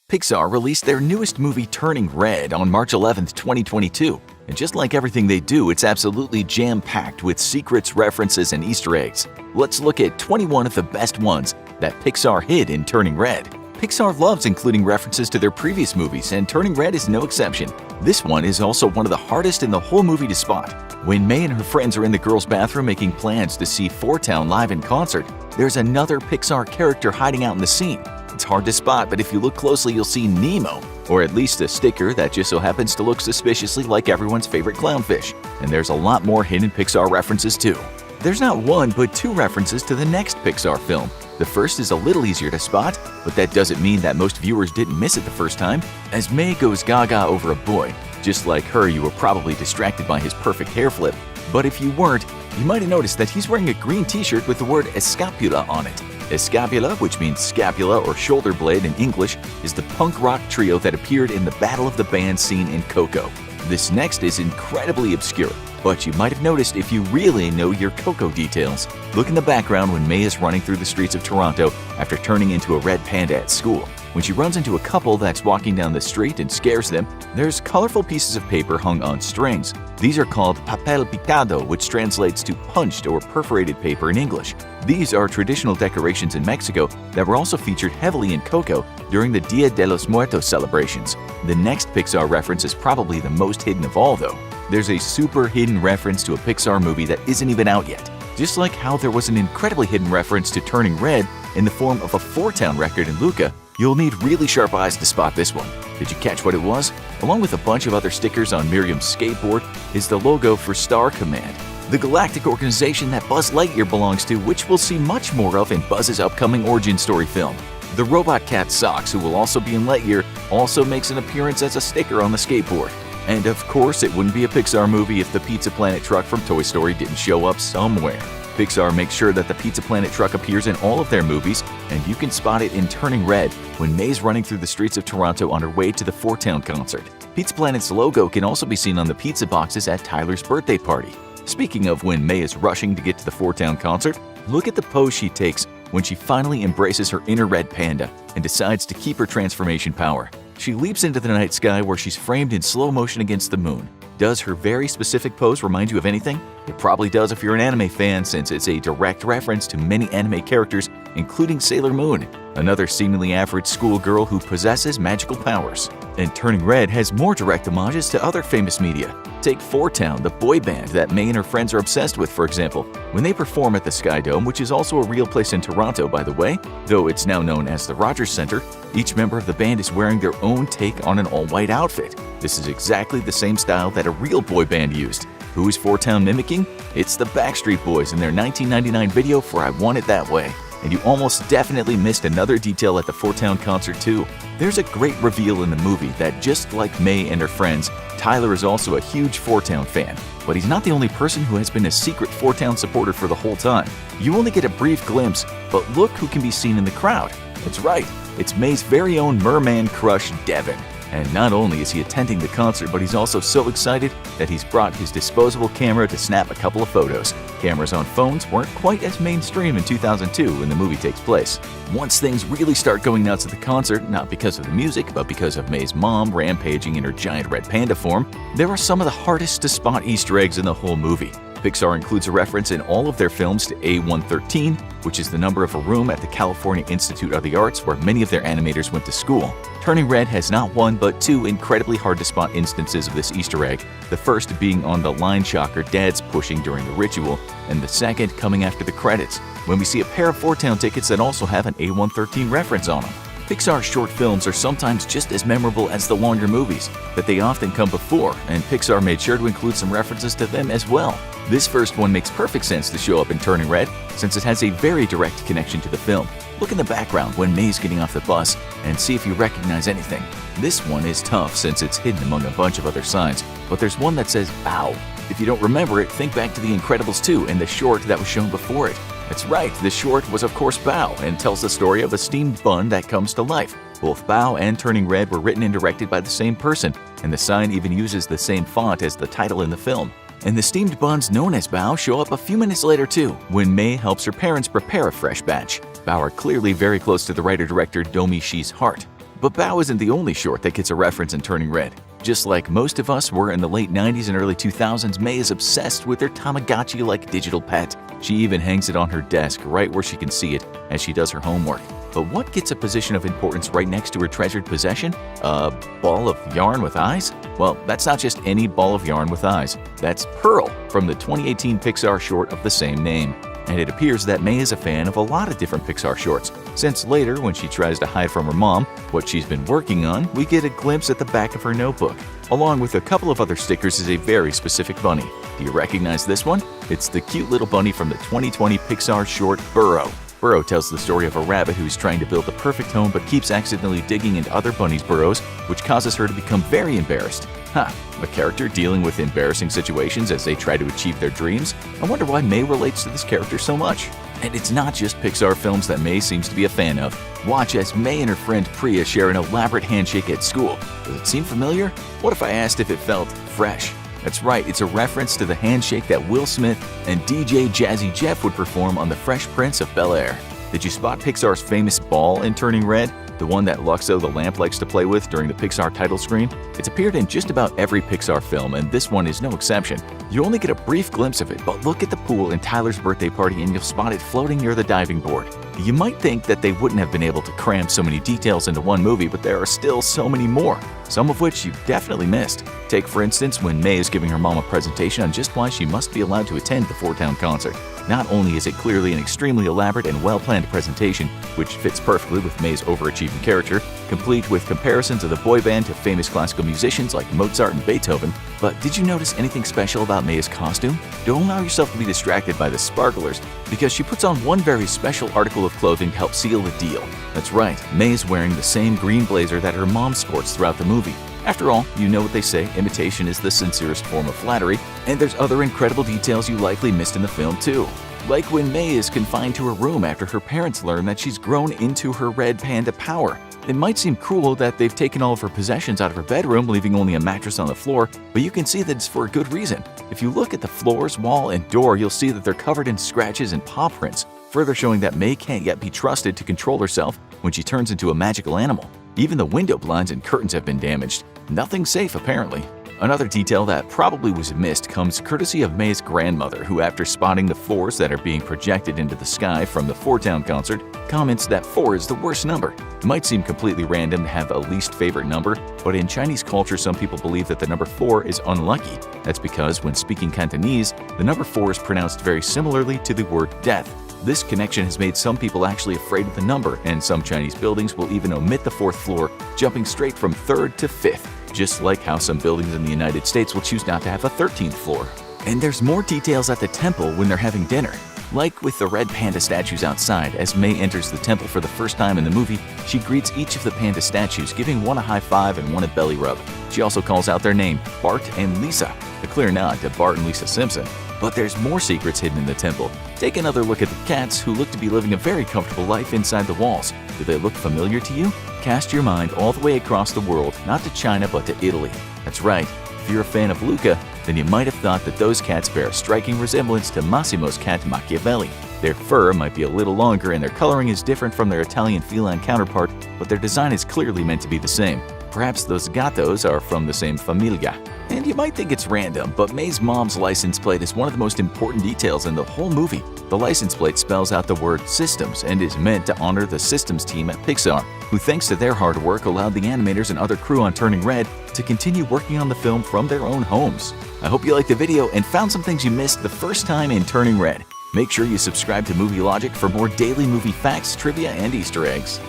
Pixar released their newest movie Turning Red on March 11, 2022. And just like everything they do, it's absolutely jam-packed with secrets, references, and Easter eggs. Let's look at 21 of the best ones that Pixar hid in Turning Red. Pixar loves including references to their previous movies, and Turning Red is no exception. This one is also one of the hardest in the whole movie to spot. When May and her friends are in the girls' bathroom making plans to see Four Town live in concert, there's another Pixar character hiding out in the scene. It's hard to spot, but if you look closely, you'll see Nemo, or at least a sticker that just so happens to look suspiciously like everyone's favorite clownfish. And there's a lot more hidden Pixar references too. There's not one, but two references to the next Pixar film. The first is a little easier to spot, but that doesn't mean that most viewers didn't miss it the first time, as May goes gaga over a boy. Just like her, you were probably distracted by his perfect hair flip. But if you weren't, you might have noticed that he's wearing a green t-shirt with the word escapula on it. Escapula, which means scapula or shoulder blade in English, is the punk rock trio that appeared in the Battle of the Bands scene in Coco. This next is incredibly obscure, but you might have noticed if you really know your Coco details. Look in the background when May is running through the streets of Toronto after turning into a red panda at school. When she runs into a couple that's walking down the street and scares them, there's colorful pieces of paper hung on strings. These are called papel picado, which translates to punched or perforated paper in English. These are traditional decorations in Mexico that were also featured heavily in Coco during the Dia de los Muertos celebrations. The next Pixar reference is probably the most hidden of all though. There's a super hidden reference to a Pixar movie that isn't even out yet. Just like how there was an incredibly hidden reference to Turning Red in the form of a Four Town record in Luca, you'll need really sharp eyes to spot this one. Did you catch what it was? Along with a bunch of other stickers on Miriam's skateboard is the logo for Star Command, the galactic organization that Buzz Lightyear belongs to, which we'll see much more of in Buzz's upcoming origin story film. The robot cat Socks, who will also be in Lightyear, also makes an appearance as a sticker on the skateboard. And of course, it wouldn't be a Pixar movie if the Pizza Planet truck from Toy Story didn't show up somewhere. Pixar makes sure that the Pizza Planet truck appears in all of their movies, and you can spot it in Turning Red when May's running through the streets of Toronto on her way to the Four Town concert. Pizza Planet's logo can also be seen on the pizza boxes at Tyler's birthday party. Speaking of when May is rushing to get to the Four Town concert, look at the pose she takes when she finally embraces her inner red panda and decides to keep her transformation power. She leaps into the night sky where she's framed in slow motion against the moon. Does her very specific pose remind you of anything? It probably does if you're an anime fan, since it's a direct reference to many anime characters, including Sailor Moon, another seemingly average schoolgirl who possesses magical powers. And Turning Red has more direct homages to other famous media. Take Four Town, the boy band that May and her friends are obsessed with, for example. When they perform at the Sky Dome, which is also a real place in Toronto, by the way, though it's now known as the Rogers Centre, each member of the band is wearing their own take on an all-white outfit. This is exactly the same style that a real boy band used. Who is Four Town mimicking? It's the Backstreet Boys in their 1999 video for I Want It That Way. And you almost definitely missed another detail at the Four Town concert too. There's a great reveal in the movie that just like May and her friends, Tyler is also a huge Four Town fan. But he's not the only person who has been a secret Four Town supporter for the whole time. You only get a brief glimpse, but look who can be seen in the crowd. That's right, it's May's very own merman crush, Devin. And not only is he attending the concert, but he's also so excited that he's brought his disposable camera to snap a couple of photos. Cameras on phones weren't quite as mainstream in 2002 when the movie takes place. Once things really start going nuts at the concert, not because of the music, but because of May's mom rampaging in her giant red panda form, there are some of the hardest to spot Easter eggs in the whole movie. Pixar includes a reference in all of their films to A113, which is the number of a room at the California Institute of the Arts where many of their animators went to school. Turning Red has not one but two incredibly hard-to-spot instances of this Easter egg, the first being on the line shocker Dad's pushing during the ritual, and the second coming after the credits, when we see a pair of Four Town tickets that also have an A113 reference on them. Pixar's short films are sometimes just as memorable as the longer movies, but they often come before, and Pixar made sure to include some references to them as well. This first one makes perfect sense to show up in Turning Red, since it has a very direct connection to the film. Look in the background when May's getting off the bus and see if you recognize anything. This one is tough since it's hidden among a bunch of other signs, but there's one that says bow. If you don't remember it, think back to The Incredibles 2 and the short that was shown before it. That's right, the short was of course Bao and tells the story of a steamed bun that comes to life. Both Bao and Turning Red were written and directed by the same person, and the sign even uses the same font as the title in the film. And the steamed buns known as Bao show up a few minutes later too, when May helps her parents prepare a fresh batch. Bao are clearly very close to the writer-director Domi Shi's heart. But Bao isn't the only short that gets a reference in Turning Red. Just like most of us were in the late 90s and early 2000s, Mei is obsessed with her Tamagotchi-like digital pet. She even hangs it on her desk right where she can see it as she does her homework. But what gets a position of importance right next to her treasured possession? A ball of yarn with eyes? Well, that's not just any ball of yarn with eyes. That's Pearl from the 2018 Pixar short of the same name. And it appears that Mei is a fan of a lot of different Pixar shorts, since later, when she tries to hide from her mom what she's been working on, we get a glimpse at the back of her notebook. Along with a couple of other stickers is a very specific bunny. Do you recognize this one? It's the cute little bunny from the 2020 Pixar short Burrow. Burrow tells the story of a rabbit who's trying to build the perfect home but keeps accidentally digging into other bunnies' burrows, which causes her to become very embarrassed. A character dealing with embarrassing situations as they try to achieve their dreams? I wonder why Mei relates to this character so much. And it's not just Pixar films that Mei seems to be a fan of. Watch as Mei and her friend Priya share an elaborate handshake at school. Does it seem familiar? What if I asked if it felt fresh? That's right, it's a reference to the handshake that Will Smith and DJ Jazzy Jeff would perform on The Fresh Prince of Bel-Air. Did you spot Pixar's famous ball in Turning Red? The one that Luxo the lamp likes to play with during the Pixar title screen? It's appeared in just about every Pixar film, and this one is no exception. You only get a brief glimpse of it, but look at the pool in Tyler's birthday party and you'll spot it floating near the diving board. You might think that they wouldn't have been able to cram so many details into one movie, but there are still so many more, some of which you've definitely missed. Take, for instance, when Mei is giving her mom a presentation on just why she must be allowed to attend the Four-Town concert. Not only is it clearly an extremely elaborate and well-planned presentation, which fits perfectly with Mei's overachieving character, complete with comparisons of the boy band to famous classical musicians like Mozart and Beethoven, but did you notice anything special about Mei's costume? Don't allow yourself to be distracted by the sparklers, because she puts on one very special article of clothing to help seal the deal. That's right, Mei is wearing the same green blazer that her mom sports throughout the movie. After all, you know what they say, imitation is the sincerest form of flattery, and there's other incredible details you likely missed in the film too. Like when Mei is confined to her room after her parents learn that she's grown into her red panda power. It might seem cruel that they've taken all of her possessions out of her bedroom, leaving only a mattress on the floor, but you can see that it's for a good reason. If you look at the floors, wall, and door, you'll see that they're covered in scratches and paw prints, further showing that Mei can't yet be trusted to control herself when she turns into a magical animal. Even the window blinds and curtains have been damaged. Nothing safe, apparently. Another detail that probably was missed comes courtesy of Mei's grandmother, who, after spotting the 4s that are being projected into the sky from the Four-Town concert, comments that 4 is the worst number. It might seem completely random to have a least favorite number, but in Chinese culture some people believe that the number 4 is unlucky. That's because when speaking Cantonese, the number 4 is pronounced very similarly to the word death. This connection has made some people actually afraid of the number, and some Chinese buildings will even omit the 4th floor, jumping straight from 3rd to 5th. Just like how some buildings in the United States will choose not to have a 13th floor. And there's more details at the temple when they're having dinner. Like with the red panda statues outside, as Mei enters the temple for the first time in the movie, she greets each of the panda statues, giving one a high five and one a belly rub. She also calls out their name, Bart and Lisa, a clear nod to Bart and Lisa Simpson. But there's more secrets hidden in the temple. Take another look at the cats, who look to be living a very comfortable life inside the walls. Do they look familiar to you? Cast your mind all the way across the world, not to China but to Italy. That's right, if you're a fan of Luca, then you might have thought that those cats bear a striking resemblance to Massimo's cat Machiavelli. Their fur might be a little longer and their coloring is different from their Italian feline counterpart, but their design is clearly meant to be the same. Perhaps those gatos are from the same familia. And you might think it's random, but Mei's mom's license plate is one of the most important details in the whole movie. The license plate spells out the word systems and is meant to honor the systems team at Pixar, who thanks to their hard work allowed the animators and other crew on Turning Red to continue working on the film from their own homes. I hope you liked the video and found some things you missed the first time in Turning Red. Make sure you subscribe to Movie Logic for more daily movie facts, trivia, and Easter eggs.